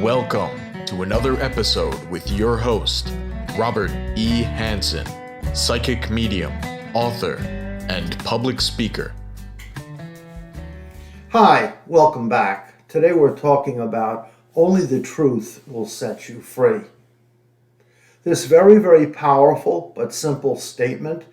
Welcome to another episode with your host, Robert E. Hansen, psychic medium, author, and public speaker. Hi, welcome back. Today we're talking about only the truth will set you free. This very, very powerful but simple statement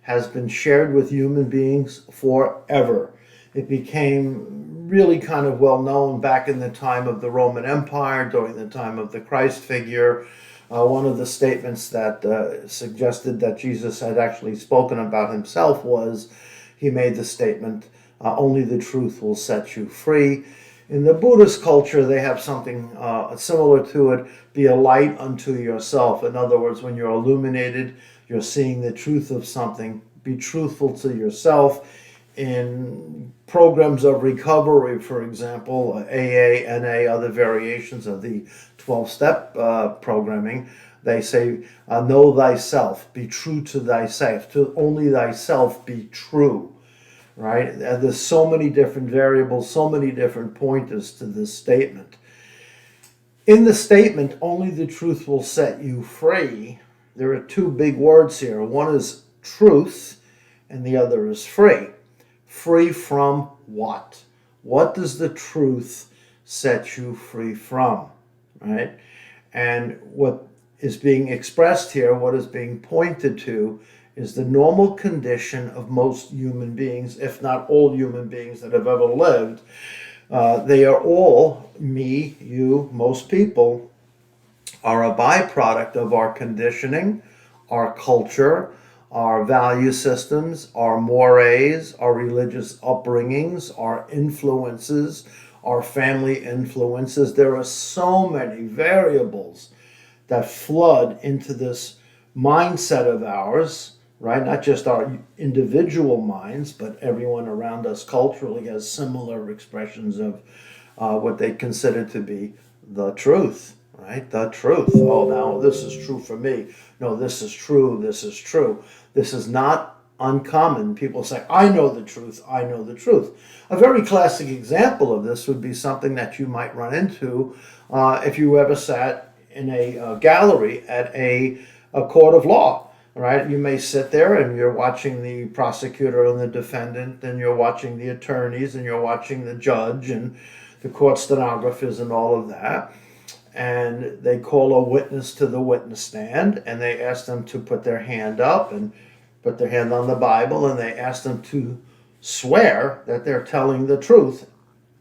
has been shared with human beings forever. It became really kind of well known back in the time of the Roman Empire, during the time of the Christ figure. One of the statements that suggested that Jesus had actually spoken about himself was, he made the statement, only the truth will set you free. In the Buddhist culture, they have something similar to it, be a light unto yourself. In other words, when you're illuminated, you're seeing the truth of something. Be truthful to yourself. In programs of recovery, for example, AA, NA, other variations of the 12-step programming, they say, know thyself, be true to thyself, to only thyself be true, right? And there's so many different variables, so many different pointers to this statement. In the statement, only the truth will set you free, there are two big words here. One is truth, and the other is free. Free from what? What does the truth set you free from, right? And what is being expressed here, what is being pointed to, is the normal condition of most human beings, if not all human beings that have ever lived. They are all, me, you, most people, are a byproduct of our conditioning, our culture, our value systems, our mores, our religious upbringings, our influences, our family influences. There are so many variables that flood into this mindset of ours, right? Not just our individual minds, but everyone around us culturally has similar expressions of what they consider to be the truth, right? The truth. Oh, now this is true for me. No, this is true. This is true. This is not uncommon. People say, I know the truth. I know the truth. A very classic example of this would be something that you might run into if you ever sat in a gallery at a court of law, right? You may sit there and you're watching the prosecutor and the defendant, and you're watching the attorneys, and you're watching the judge and the court stenographers and all of that. And they call a witness to the witness stand, and they ask them to put their hand up and put their hand on the Bible, and they ask them to swear that they're telling the truth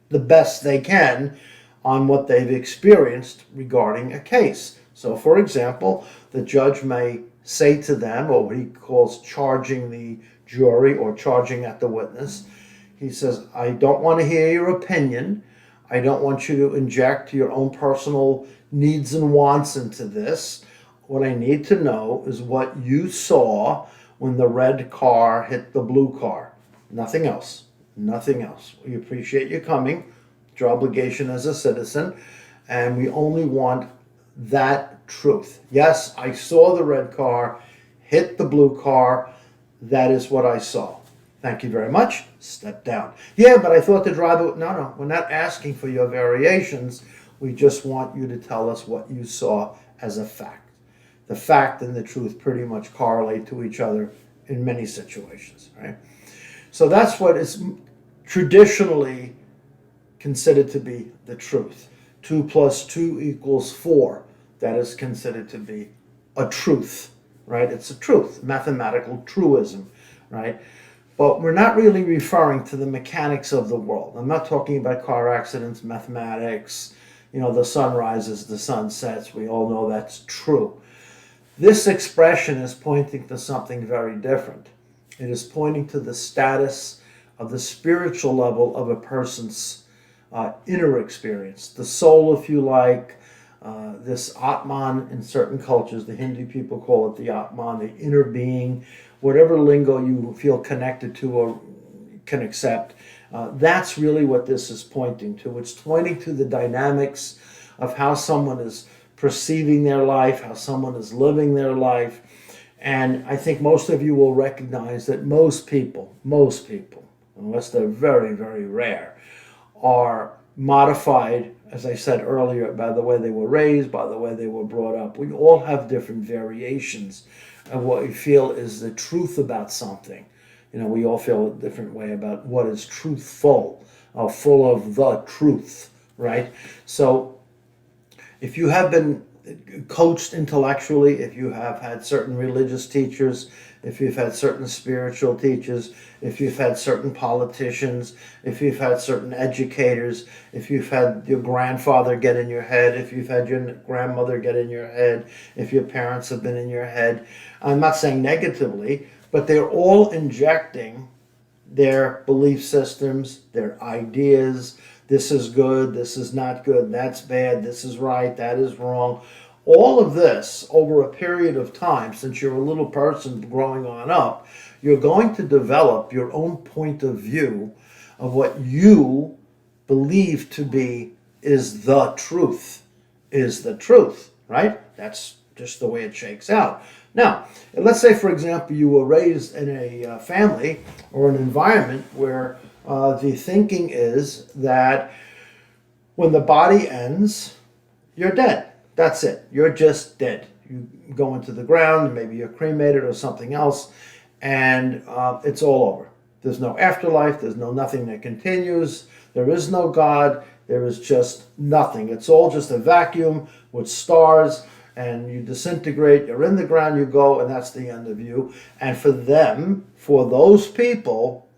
the best they can on what they've experienced regarding a case. So, for example, the judge may say to them, or what he calls charging the jury or charging at the witness, he says, I don't want to hear your opinion. I don't want you to inject your own personal needs and wants into this. What I need to know is what you saw when the red car hit the blue car. Nothing else. Nothing else. We appreciate you coming. It's your obligation as a citizen. And we only want that truth. Yes, I saw the red car hit the blue car. That is what I saw. Thank you very much. Step down. Yeah, but I thought the driver... No, we're not asking for your variations. We just want you to tell us what you saw as a fact. The fact and the truth pretty much correlate to each other in many situations, right? So that's what is traditionally considered to be the truth. 2 plus 2 equals 4. That is considered to be a truth, right? It's a truth, mathematical truism, right? But we're not really referring to the mechanics of the world. I'm not talking about car accidents, mathematics, the sun rises, the sun sets. We all know that's true. This expression is pointing to something very different. It is pointing to the status of the spiritual level of a person's inner experience. The soul, if you like, this Atman in certain cultures, the Hindu people call it the Atman, the inner being, whatever lingo you feel connected to or can accept. That's really what this is pointing to. It's pointing to the dynamics of how someone is perceiving their life, how someone is living their life. And I think most of you will recognize that most people, unless they're very, very rare, are modified as I said earlier, by the way they were raised, by the way they were brought up. We all have different variations of what we feel is the truth about something. We all feel a different way about what is truthful, full of the truth, right? So if you have been coached intellectually, if you have had certain religious teachers, if you've had certain spiritual teachers, if you've had certain politicians, if you've had certain educators, if you've had your grandfather get in your head, if you've had your grandmother get in your head, if your parents have been in your head, I'm not saying negatively, but they're all injecting their belief systems, their ideas. This is good, this is not good, that's bad, this is right, that is wrong. All of this over a period of time, since you're a little person growing on up, you're going to develop your own point of view of what you believe to be is the truth, right? That's just the way it shakes out. Now, let's say, for example, you were raised in a family or an environment where the thinking is that when the body ends, you're dead. That's it. You're just dead. You go into the ground, maybe you're cremated or something else, and it's all over. There's no afterlife. There's nothing that continues. There is no God. There is just nothing. It's all just a vacuum with stars, and you disintegrate. You're in the ground, you go, and that's the end of you. And for them, for those people,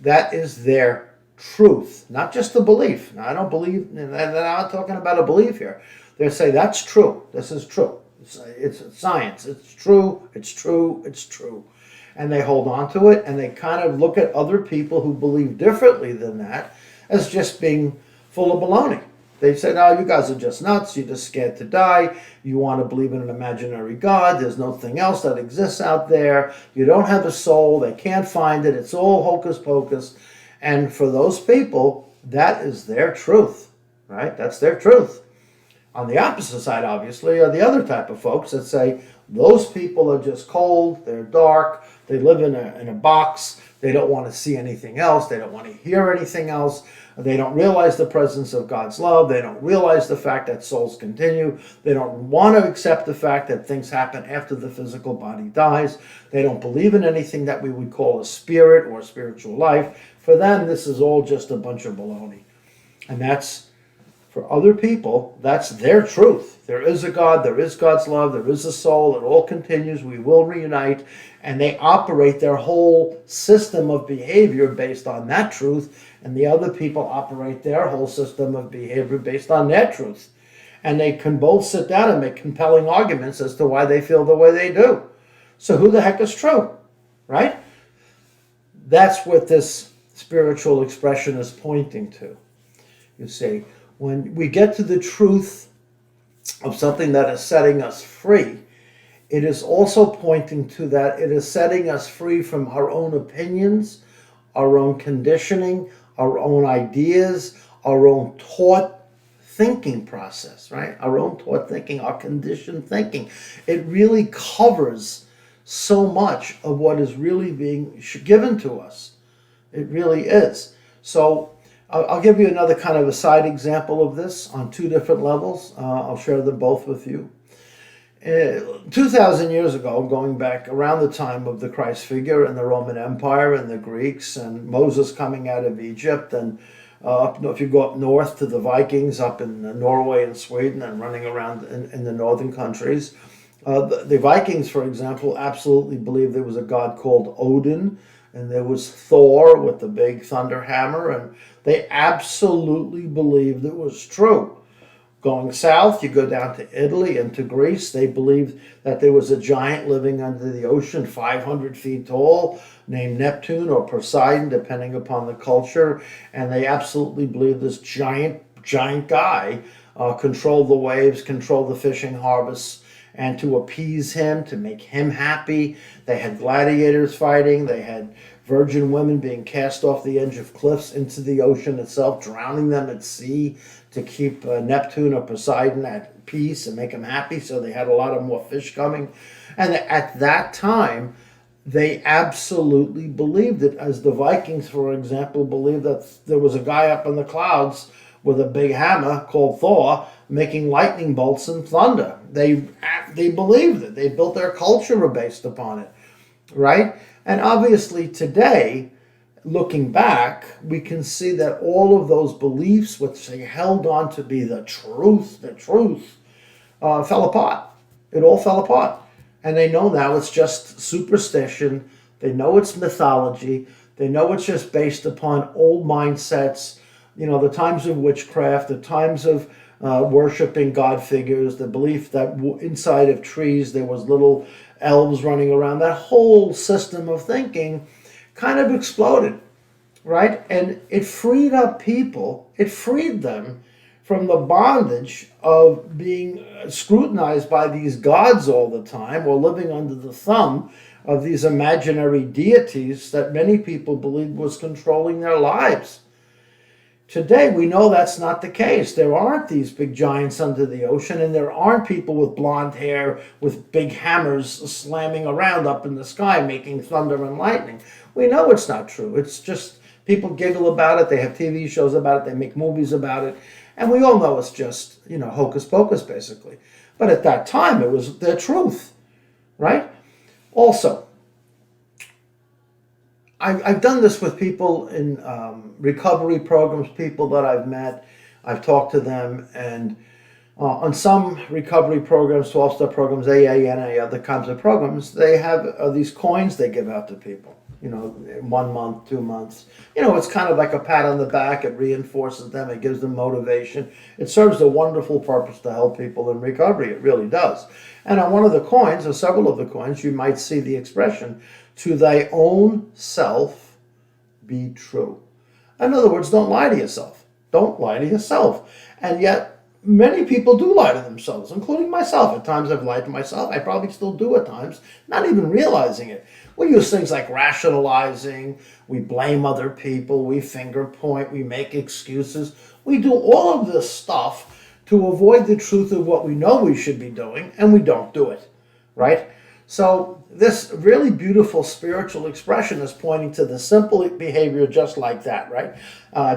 that is their truth, not just a belief. Now, I don't believe, and I'm not talking about a belief here. They say, that's true. This is true. It's science. It's true. It's true. It's true. And they hold on to it, and they kind of look at other people who believe differently than that as just being full of baloney. They say, no, you guys are just nuts. You're just scared to die. You want to believe in an imaginary God. There's nothing else that exists out there. You don't have a soul. They can't find it. It's all hocus pocus. And for those people, that is their truth, right? That's their truth. On the opposite side, obviously, are the other type of folks that say those people are just cold, they're dark, they live in a box, they don't want to see anything else, they don't want to hear anything else, they don't realize the presence of God's love, they don't realize the fact that souls continue, they don't want to accept the fact that things happen after the physical body dies, they don't believe in anything that we would call a spirit or spiritual life. For them, this is all just a bunch of baloney. And that's, for other people, that's their truth. There is a God, there is God's love, there is a soul, it all continues, we will reunite, and they operate their whole system of behavior based on that truth, and the other people operate their whole system of behavior based on their truth. And they can both sit down and make compelling arguments as to why they feel the way they do. So who the heck is true, right? That's what this spiritual expression is pointing to. You see, when we get to the truth of something that is setting us free, it is also pointing to that it is setting us free from our own opinions, our own conditioning, our own ideas, our own taught thinking process, right? Our own taught thinking, our conditioned thinking. It really covers so much of what is really being given to us. It really is. So I'll give you another kind of a side example of this on two different levels. I'll share them both with you. 2,000 years ago, going back around the time of the Christ figure and the Roman Empire and the Greeks and Moses coming out of Egypt, and if you go up north to the Vikings up in Norway and Sweden and running around in the northern countries, the Vikings, for example, absolutely believed there was a god called Odin, and there was Thor with the big thunder hammer, and they absolutely believed it was true. Going south, you go down to Italy and to Greece, they believed that there was a giant living under the ocean, 500 feet tall, named Neptune or Poseidon, depending upon the culture, and they absolutely believed this giant guy controlled the waves, controlled the fishing harvests, and to appease him, to make him happy. They had gladiators fighting. They had virgin women being cast off the edge of cliffs into the ocean itself, drowning them at sea to keep Neptune or Poseidon at peace and make him happy. So they had a lot of more fish coming. And at that time, they absolutely believed it, as the Vikings, for example, believed that there was a guy up in the clouds with a big hammer called Thor, making lightning bolts and thunder. They believed it. They built their culture based upon it, right? And obviously today, looking back, we can see that all of those beliefs, which they held on to be the truth, fell apart. It all fell apart. And they know now it's just superstition. They know it's mythology. They know it's just based upon old mindsets, the times of witchcraft, the times of worshiping God figures, the belief that inside of trees there was little elves running around. That whole system of thinking kind of exploded, right? And it freed up people. It freed them from the bondage of being scrutinized by these gods all the time, or living under the thumb of these imaginary deities that many people believed was controlling their lives. Today, we know that's not the case. There aren't these big giants under the ocean, and there aren't people with blonde hair with big hammers slamming around up in the sky, making thunder and lightning. We know it's not true. It's just people giggle about it. They have TV shows about it. They make movies about it. And we all know it's just, hocus pocus, basically. But at that time, it was the truth, right? Also, I've done this with people in recovery programs, people that I've met. I've talked to them, and on some recovery programs, 12-step programs, AA, NA, other kinds of programs, they have these coins they give out to people, 1 month, 2 months. It's kind of like a pat on the back. It reinforces them. It gives them motivation. It serves a wonderful purpose to help people in recovery. It really does. And on one of the coins, or several of the coins, you might see the expression, "To thy own self be true." In other words, don't lie to yourself. Don't lie to yourself. And yet, many people do lie to themselves, including myself. At times I've lied to myself. I probably still do at times, not even realizing it. We use things like rationalizing. We blame other people. We finger point. We make excuses. We do all of this stuff to avoid the truth of what we know we should be doing, and we don't do it, right? So this really beautiful spiritual expression is pointing to the simple behavior just like that, right?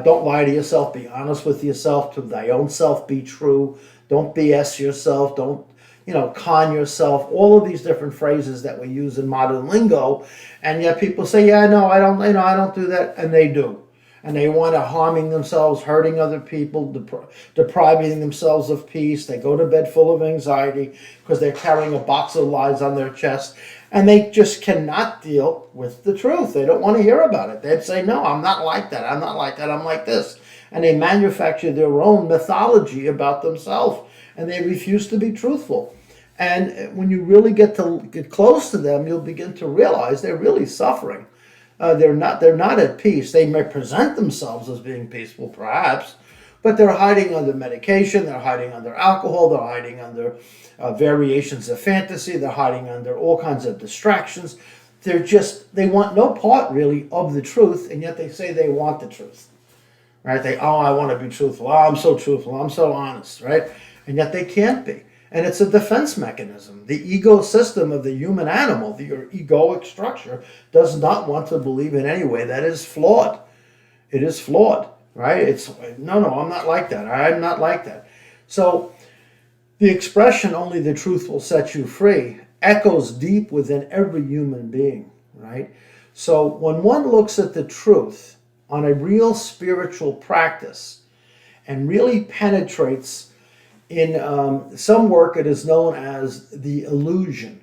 Don't lie to yourself. Be honest with yourself. To thy own self be true. Don't BS yourself. Don't, con yourself. All of these different phrases that we use in modern lingo. And yet people say, yeah, no, I don't do that. And they do. And they want to harming themselves, hurting other people, depriving themselves of peace. They go to bed full of anxiety because they're carrying a box of lies on their chest. And they just cannot deal with the truth. They don't want to hear about it. They'd say, no, I'm not like that. I'm not like that. I'm like this. And they manufacture their own mythology about themselves. And they refuse to be truthful. And when you really get close to them, you'll begin to realize they're really suffering. They're not at peace. They may present themselves as being peaceful, perhaps, but they're hiding under medication. They're hiding under alcohol. They're hiding under variations of fantasy. They're hiding under all kinds of distractions. They want no part really of the truth, and yet they say they want the truth, right? I want to be truthful. Oh, I'm so truthful. I'm so honest, right? And yet they can't be. And it's a defense mechanism. The ego system of the human animal, your egoic structure, does not want to believe in any way that is flawed. It is flawed, right? It's, no, I'm not like that. I'm not like that. So the expression, only the truth will set you free, echoes deep within every human being, right? So when one looks at the truth on a real spiritual practice and really penetrates in some work, it is known as the illusion,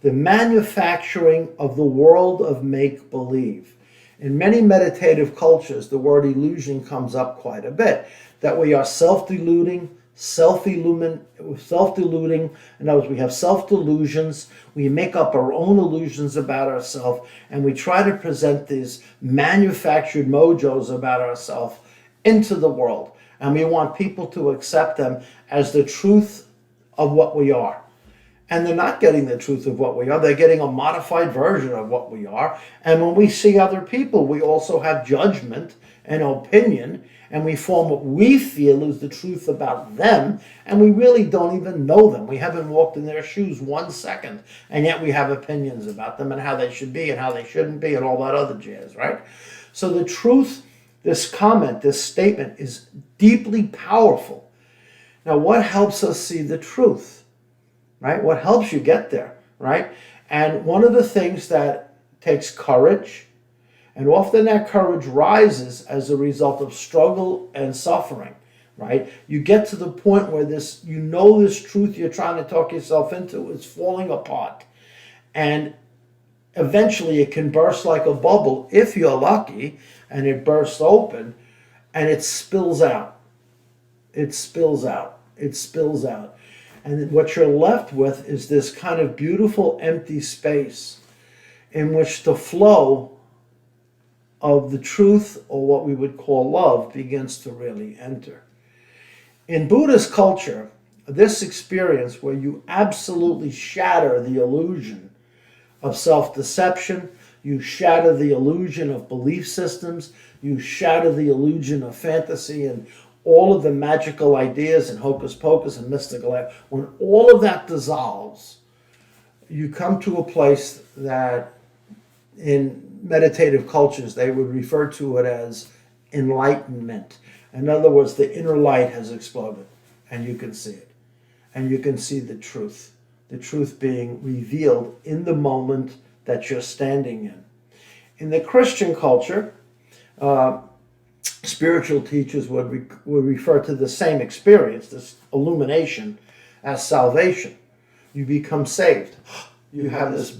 the manufacturing of the world of make-believe. In many meditative cultures, the word illusion comes up quite a bit, that we are self-deluding, self-deluding. In other words, we have self-delusions. We make up our own illusions about ourselves, and we try to present these manufactured mojos about ourselves into the world. And we want people to accept them as the truth of what we are. And they're not getting the truth of what we are. They're getting a modified version of what we are. And when we see other people, we also have judgment and opinion. And we form what we feel is the truth about them. And we really don't even know them. We haven't walked in their shoes 1 second. And yet we have opinions about them and how they should be and how they shouldn't be and all that other jazz, right? So the truth This comment, this statement is deeply powerful. Now, what helps us see the truth, right? What helps you get there, right? And one of the things that takes courage, and often that courage rises as a result of struggle and suffering, right? You get to the point where this truth you're trying to talk yourself into is falling apart. And eventually it can burst like a bubble if you're lucky, and it bursts open and it spills out. It spills out. It spills out. And what you're left with is this kind of beautiful empty space in which the flow of the truth, or what we would call love, begins to really enter. In Buddhist culture, this experience where you absolutely shatter the illusion of self-deception, you shatter the illusion of belief systems, you shatter the illusion of fantasy and all of the magical ideas and hocus pocus and mystical, when all of that dissolves, you come to a place that in meditative cultures they would refer to it as enlightenment. In other words, the inner light has exploded and you can see it. And you can see the truth being revealed in the moment that you're standing in. In the Christian culture, spiritual teachers would refer to the same experience, this illumination, as salvation. You become saved. You have this,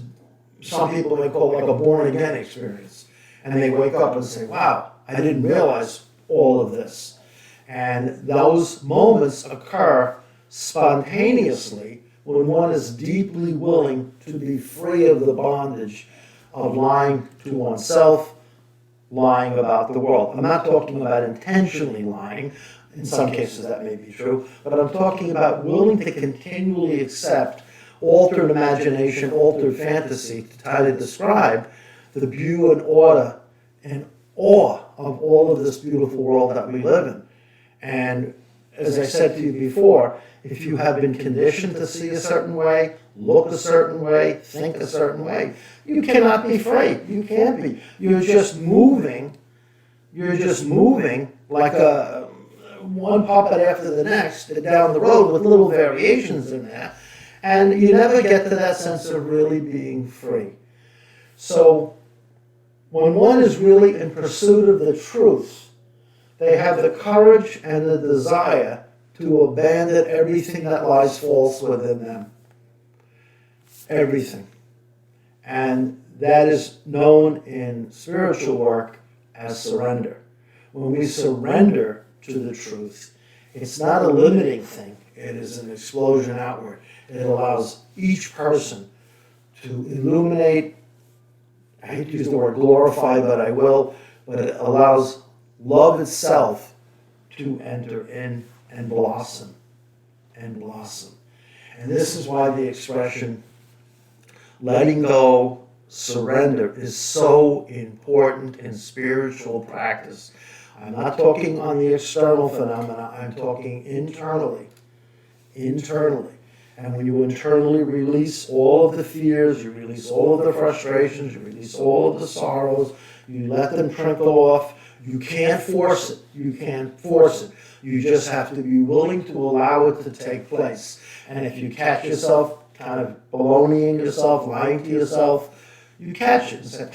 some people may call it like a born-again experience. And they wake up and say, wow, I didn't realize all of this. And those moments occur spontaneously when one is deeply willing to be free of the bondage of lying to oneself, lying about the world. I'm not talking about intentionally lying. In some cases that may be true. But I'm talking about willing to continually accept altered imagination, altered fantasy, to try to describe the beauty and order and awe of all of this beautiful world that we live in. And as I said to you before, if you have been conditioned to see a certain way, look a certain way, think a certain way, you cannot be free. You can't be. You're just moving like a one puppet after the next down the road with little variations in there. And you never get to that sense of really being free. So when one is really in pursuit of the truth, they have the courage and the desire to abandon everything that lies false within them. Everything. And that is known in spiritual work as surrender. When we surrender to the truth, it's not a limiting thing. It is an explosion outward. It allows each person to illuminate, I hate to use the word glorify, but I will, but it allows love itself to enter in and blossom and blossom. And this is why the expression letting go, surrender is so important in spiritual practice. I'm not talking on the external phenomena, I'm talking internally. Internally. And when you internally release all of the fears, you release all of the frustrations, you release all of the sorrows, you let them trickle off. You can't force it. You can't force it. You just have to be willing to allow it to take place. And if you catch yourself kind of baloneying yourself, lying to yourself, you catch it and say,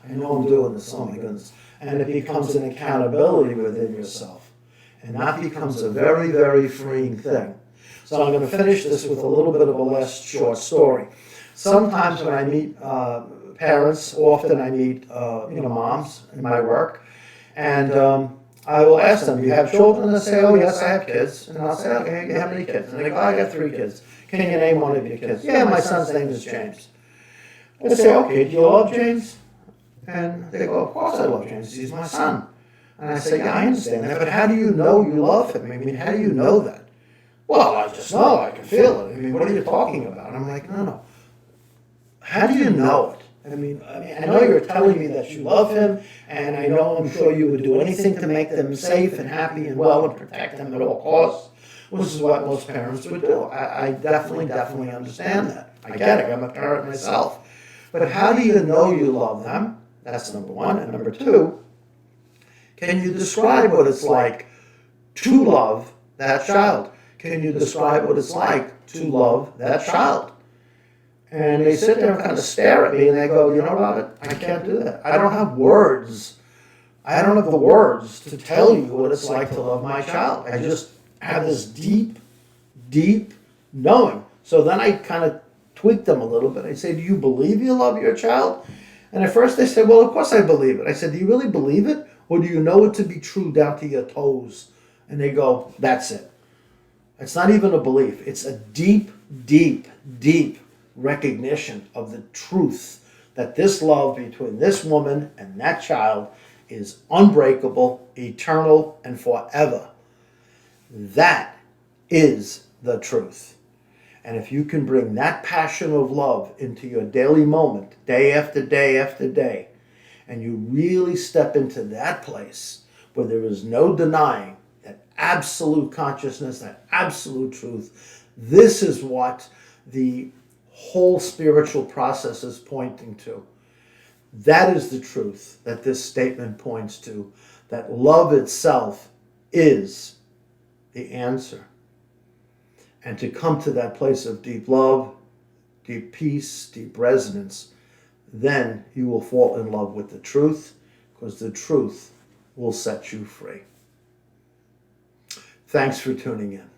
I know I'm doing this, oh my goodness. And it becomes an accountability within yourself. And that becomes a very, very freeing thing. So I'm going to finish this with a little bit of a less short story. Sometimes when I meet parents, often I meet moms in my work, and I will ask them, do you have children? And they say, oh yes, I have kids. And I'll say, okay, how many kids? And they go, I got 3 kids. Can you name one of your kids? Yeah, my son's name is James. I say, okay, do you love James? And they go, of course I love James. He's my son. And I say, yeah, I understand that, but how do you know you love him? I mean, how do you know that? Well, I just know, I can feel it. I mean, what are you talking about? I'm like, no. How do you know it? I mean, I know you're telling me that you love him, and I know I'm sure you would do anything to make them safe and happy and well and protect them at all costs, which is what most parents would do. I definitely understand that. I get it. I'm a parent myself. But how do you know you love them? That's number one. And number two, Can you describe what it's like to love that child? Can you describe what it's like to love that child? And they sit there and kind of stare at me and they go, you know, Robert, I can't do that. I don't have words. I don't have the words to tell you what it's like to love my child. I just have this deep, deep knowing. So then I kind of tweak them a little bit. I say, do you believe you love your child? And at first they said, well, of course I believe it. I said, do you really believe it? Or do you know it to be true down to your toes? And they go, that's it. It's not even a belief. It's a deep, deep, deep recognition of the truth that this love between this woman and that child is unbreakable, eternal, and forever. That is the truth. And if you can bring that passion of love into your daily moment, day after day after day, and you really step into that place where there is no denying that absolute consciousness, that absolute truth, this is what the whole spiritual process is pointing to. That is the truth that this statement points to, that love itself is the answer. And to come to that place of deep love, deep peace, deep resonance, then you will fall in love with the truth, because the truth will set you free. Thanks for tuning in.